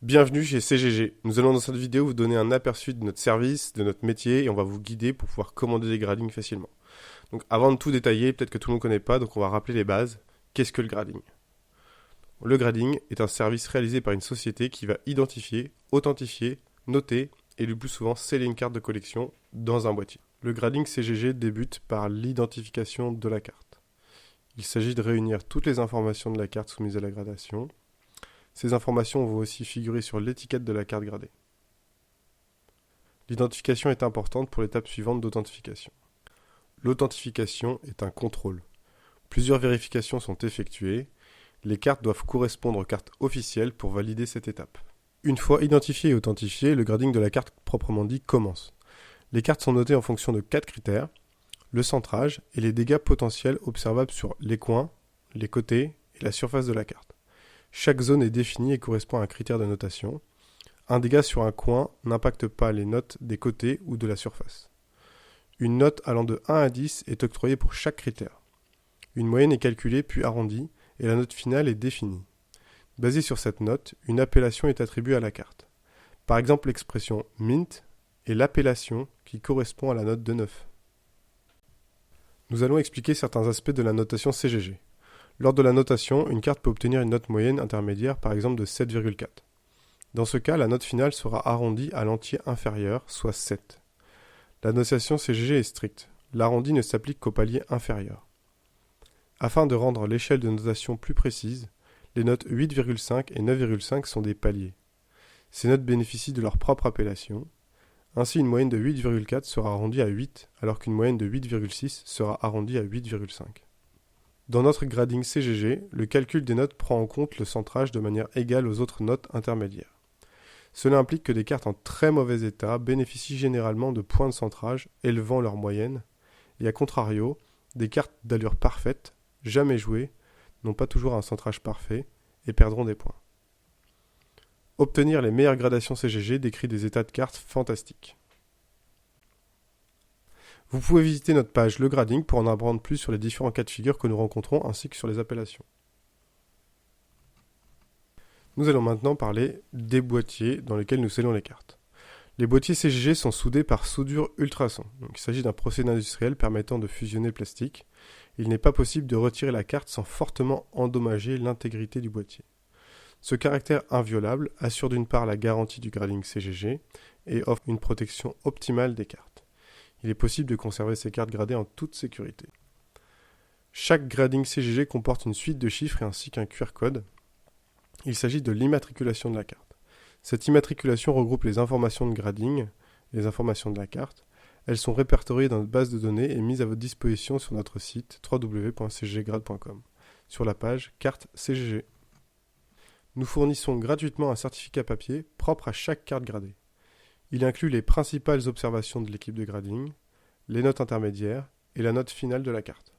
Bienvenue chez CGG. Nous allons dans cette vidéo vous donner un aperçu de notre service, de notre métier et on va vous guider pour pouvoir commander des gradings facilement. Donc avant de tout détailler, peut-être que tout le monde ne connaît pas, donc on va rappeler les bases. Qu'est-ce que le grading? Le grading est un service réalisé par une société qui va identifier, authentifier, noter et le plus souvent sceller une carte de collection dans un boîtier. Le grading CGG débute par l'identification de la carte. Il s'agit de réunir toutes les informations de la carte soumise à la gradation. Ces informations vont aussi figurer sur l'étiquette de la carte gradée. L'identification est importante pour l'étape suivante d'authentification. L'authentification est un contrôle. Plusieurs vérifications sont effectuées. Les cartes doivent correspondre aux cartes officielles pour valider cette étape. Une fois identifié et authentifié, le grading de la carte proprement dit commence. Les cartes sont notées en fonction de 4 critères: le centrage et les dégâts potentiels observables sur les coins, les côtés et la surface de la carte. Chaque zone est définie et correspond à un critère de notation. Un dégât sur un coin n'impacte pas les notes des côtés ou de la surface. Une note allant de 1 à 10 est octroyée pour chaque critère. Une moyenne est calculée puis arrondie et la note finale est définie. Basée sur cette note, une appellation est attribuée à la carte. Par exemple, l'expression mint est l'appellation qui correspond à la note de 9. Nous allons expliquer certains aspects de la notation CGG. Lors de la notation, une carte peut obtenir une note moyenne intermédiaire, par exemple de 7,4. Dans ce cas, la note finale sera arrondie à l'entier inférieur, soit 7. La notation CGG est stricte. L'arrondi ne s'applique qu'au palier inférieur. Afin de rendre l'échelle de notation plus précise, les notes 8,5 et 9,5 sont des paliers. Ces notes bénéficient de leur propre appellation. Ainsi, une moyenne de 8,4 sera arrondie à 8, alors qu'une moyenne de 8,6 sera arrondie à 8,5. Dans notre grading CGG, le calcul des notes prend en compte le centrage de manière égale aux autres notes intermédiaires. Cela implique que des cartes en très mauvais état bénéficient généralement de points de centrage élevant leur moyenne, et à contrario, des cartes d'allure parfaite, jamais jouées, n'ont pas toujours un centrage parfait et perdront des points. Obtenir les meilleures gradations CGG décrit des états de cartes fantastiques. Vous pouvez visiter notre page Le Grading pour en apprendre plus sur les différents cas de figure que nous rencontrons ainsi que sur les appellations. Nous allons maintenant parler des boîtiers dans lesquels nous scellons les cartes. Les boîtiers CGG sont soudés par soudure ultrason. Donc, il s'agit d'un procédé industriel permettant de fusionner le plastique. Il n'est pas possible de retirer la carte sans fortement endommager l'intégrité du boîtier. Ce caractère inviolable assure d'une part la garantie du grading CGG et offre une protection optimale des cartes. Il est possible de conserver ces cartes gradées en toute sécurité. Chaque grading CGG comporte une suite de chiffres ainsi qu'un QR code. Il s'agit de l'immatriculation de la carte. Cette immatriculation regroupe les informations de grading, les informations de la carte. Elles sont répertoriées dans notre base de données et mises à votre disposition sur notre site www.cgggrade.com, sur la page Carte CGG. Nous fournissons gratuitement un certificat papier propre à chaque carte gradée. Il inclut les principales observations de l'équipe de grading, les notes intermédiaires et la note finale de la carte.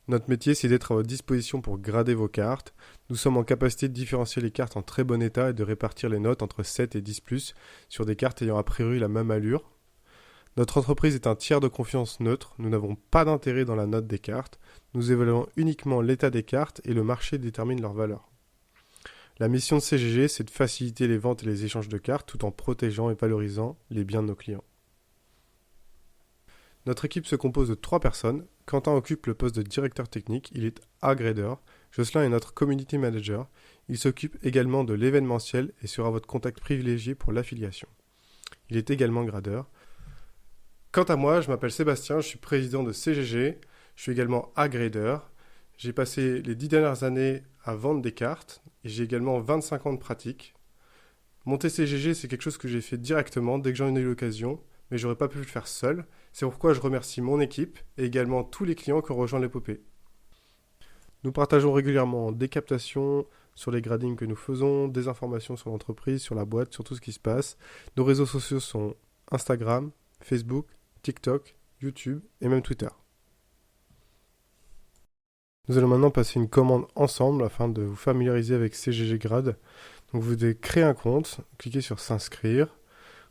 Notre métier, c'est d'être à votre disposition pour grader vos cartes. Nous sommes en capacité de différencier les cartes en très bon état et de répartir les notes entre 7 et 10+, sur des cartes ayant a priori la même allure. Notre entreprise est un tiers de confiance neutre. Nous n'avons pas d'intérêt dans la note des cartes. Nous évaluons uniquement l'état des cartes et le marché détermine leur valeur. La mission de CGG, c'est de faciliter les ventes et les échanges de cartes tout en protégeant et valorisant les biens de nos clients. Notre équipe se compose de 3 personnes. Quentin occupe le poste de directeur technique, il est A-grader. Jocelyn est notre community manager. Il s'occupe également de l'événementiel et sera votre contact privilégié pour l'affiliation. Il est également gradeur. Quant à moi, je m'appelle Sébastien, je suis président de CGG. Je suis également A-grader. J'ai passé les 10 dernières années à vendre des cartes et j'ai également 25 ans de pratique. Monter CGG, c'est quelque chose que j'ai fait directement dès que j'en ai eu l'occasion, mais j'aurais pas pu le faire seul. C'est pourquoi je remercie mon équipe et également tous les clients qui ont rejoint l'épopée. Nous partageons régulièrement des captations sur les gradings que nous faisons, des informations sur l'entreprise, sur la boîte, sur tout ce qui se passe. Nos réseaux sociaux sont Instagram, Facebook, TikTok, YouTube et même Twitter. Nous allons maintenant passer une commande ensemble afin de vous familiariser avec CGG Grade. Donc vous devez créer un compte, cliquez sur s'inscrire,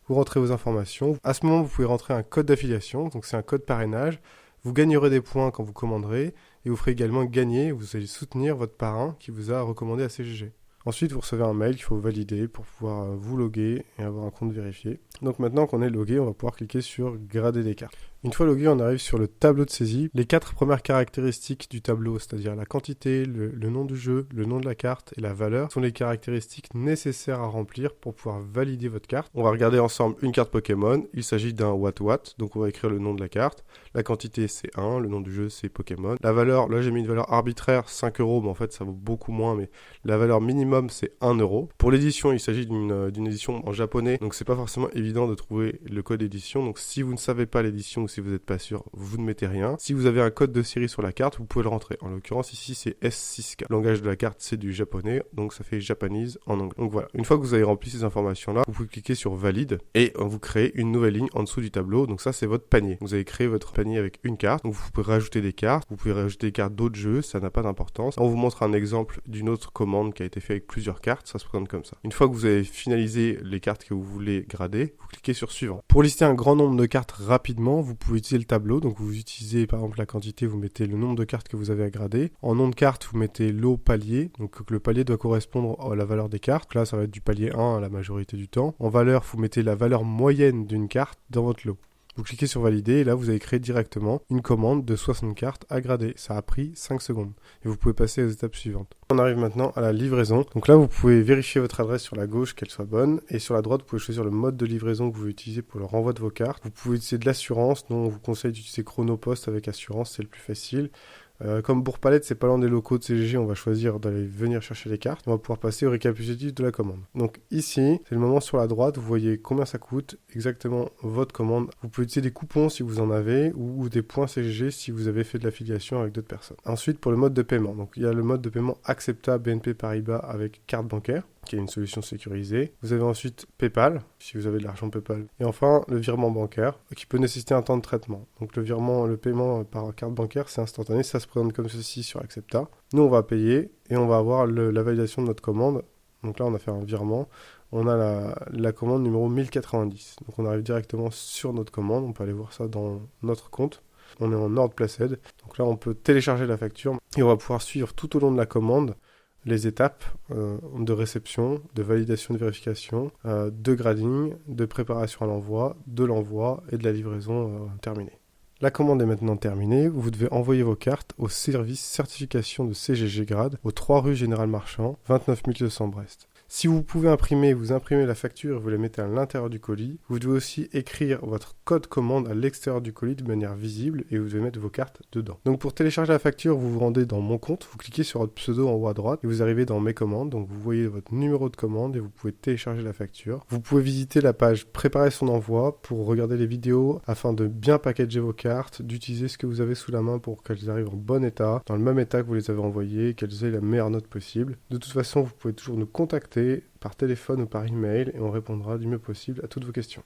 vous rentrez vos informations. À ce moment, vous pouvez rentrer un code d'affiliation, donc c'est un code parrainage. Vous gagnerez des points quand vous commanderez et vous ferez également gagner, vous allez soutenir votre parrain qui vous a recommandé à CGG. Ensuite, vous recevez un mail qu'il faut valider pour pouvoir vous loguer et avoir un compte vérifié. Donc maintenant qu'on est logué, on va pouvoir cliquer sur grader des cartes. Une fois logué, on arrive sur le tableau de saisie. Les 4 premières caractéristiques du tableau, c'est-à-dire la quantité, le nom du jeu, le nom de la carte et la valeur, sont les caractéristiques nécessaires à remplir pour pouvoir valider votre carte. On va regarder ensemble une carte Pokémon. Il s'agit d'un What, donc on va écrire le nom de la carte. La quantité, c'est 1, le nom du jeu, c'est Pokémon. La valeur, là j'ai mis une valeur arbitraire, 5 €, mais en fait ça vaut beaucoup moins, mais la valeur minimum, c'est 1 €. Pour l'édition, il s'agit d'une édition en japonais, donc c'est pas forcément évident de trouver le code édition. Donc si vous ne savez pas l'édition ou si vous n'êtes pas sûr, vous ne mettez rien. Si vous avez un code de série sur la carte, vous pouvez le rentrer. En l'occurrence, ici, c'est S6K. Le langage de la carte, c'est du japonais, donc ça fait Japanese en anglais. Donc voilà, une fois que vous avez rempli ces informations-là, vous pouvez cliquer sur Valide et vous créez une nouvelle ligne en dessous du tableau. Donc ça, c'est votre panier. Vous avez créé votre panier avec une carte. Donc vous pouvez rajouter des cartes, vous pouvez rajouter des cartes d'autres jeux, ça n'a pas d'importance. On vous montre un exemple d'une autre commande qui a été faite avec plusieurs cartes, ça se présente comme ça. Une fois que vous avez finalisé les cartes que vous voulez grader, vous cliquez sur Suivant. Pour lister un grand nombre de cartes rapidement, vous pouvez utiliser le tableau. Donc vous utilisez par exemple la quantité, vous mettez le nombre de cartes que vous avez à grader. En nom de carte, vous mettez lot palier. Donc le palier doit correspondre à la valeur des cartes. Donc là, ça va être du palier 1 la majorité du temps. En valeur, vous mettez la valeur moyenne d'une carte dans votre lot. Vous cliquez sur valider et là vous avez créé directement une commande de 60 cartes à grader. Ça a pris 5 secondes et vous pouvez passer aux étapes suivantes. On arrive maintenant à la livraison. Donc là vous pouvez vérifier votre adresse sur la gauche qu'elle soit bonne et sur la droite vous pouvez choisir le mode de livraison que vous voulez utiliser pour le renvoi de vos cartes. Vous pouvez utiliser de l'assurance, dont on vous conseille d'utiliser Chronopost avec assurance, c'est le plus facile. Comme Bourg-Palette, c'est pas loin des locaux de CGG, on va choisir d'aller venir chercher les cartes. On va pouvoir passer au récapitulatif de la commande. Donc ici, c'est le moment sur la droite, vous voyez combien ça coûte, exactement votre commande. Vous pouvez utiliser des coupons si vous en avez, ou des points CGG si vous avez fait de l'affiliation avec d'autres personnes. Ensuite, pour le mode de paiement, donc il y a le mode de paiement Accepta BNP Paribas avec carte bancaire, qui est une solution sécurisée. Vous avez ensuite PayPal, si vous avez de l'argent PayPal. Et enfin, le virement bancaire, qui peut nécessiter un temps de traitement. Donc le paiement par carte bancaire, c'est instantané, ça se présente comme ceci sur Accepta. Nous, on va payer et on va avoir la validation de notre commande. Donc là, on a fait un virement. On a la commande numéro 1090. Donc on arrive directement sur notre commande. On peut aller voir ça dans notre compte. On est en ordre placed. Donc là, on peut télécharger la facture et on va pouvoir suivre tout au long de la commande les étapes de réception, de validation de vérification, de grading, de préparation à l'envoi, de l'envoi et de la livraison terminée. La commande est maintenant terminée, vous devez envoyer vos cartes au service certification de CGG Grade, au 3 rue Général Marchand, 29 200 Brest. Si vous pouvez imprimer, vous imprimez la facture et vous la mettez à l'intérieur du colis. Vous devez aussi écrire votre code commande à l'extérieur du colis de manière visible et vous devez mettre vos cartes dedans. Donc pour télécharger la facture, vous vous rendez dans Mon compte, vous cliquez sur votre pseudo en haut à droite et vous arrivez dans Mes commandes. Donc vous voyez votre numéro de commande et vous pouvez télécharger la facture. Vous pouvez visiter la page Préparer son envoi pour regarder les vidéos afin de bien packager vos cartes, d'utiliser ce que vous avez sous la main pour qu'elles arrivent en bon état, dans le même état que vous les avez envoyées, qu'elles aient la meilleure note possible. De toute façon, vous pouvez toujours nous contacter par téléphone ou par email et on répondra du mieux possible à toutes vos questions.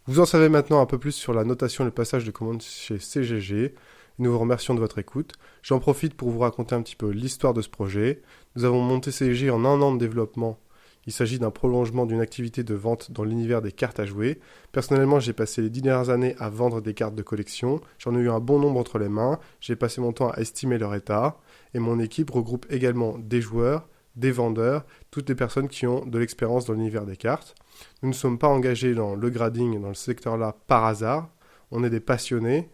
Vous en savez maintenant un peu plus sur la notation et le passage de commande chez CGG. Nous vous remercions de votre écoute. J'en profite pour vous raconter un petit peu l'histoire de ce projet. Nous avons monté CGG en 1 an de développement. Il s'agit d'un prolongement d'une activité de vente dans l'univers des cartes à jouer. Personnellement, j'ai passé les 10 dernières années à vendre des cartes de collection. J'en ai eu un bon nombre entre les mains. J'ai passé mon temps à estimer leur état. Et mon équipe regroupe également des joueurs, des vendeurs, toutes les personnes qui ont de l'expérience dans l'univers des cartes. Nous ne sommes pas engagés dans le grading, dans le secteur-là, par hasard. On est des passionnés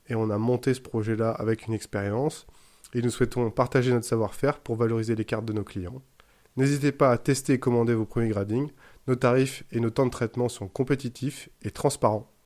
et on a monté ce projet-là avec une expérience. Et nous souhaitons partager notre savoir-faire pour valoriser les cartes de nos clients. N'hésitez pas à tester et commander vos premiers gradings. Nos tarifs et nos temps de traitement sont compétitifs et transparents.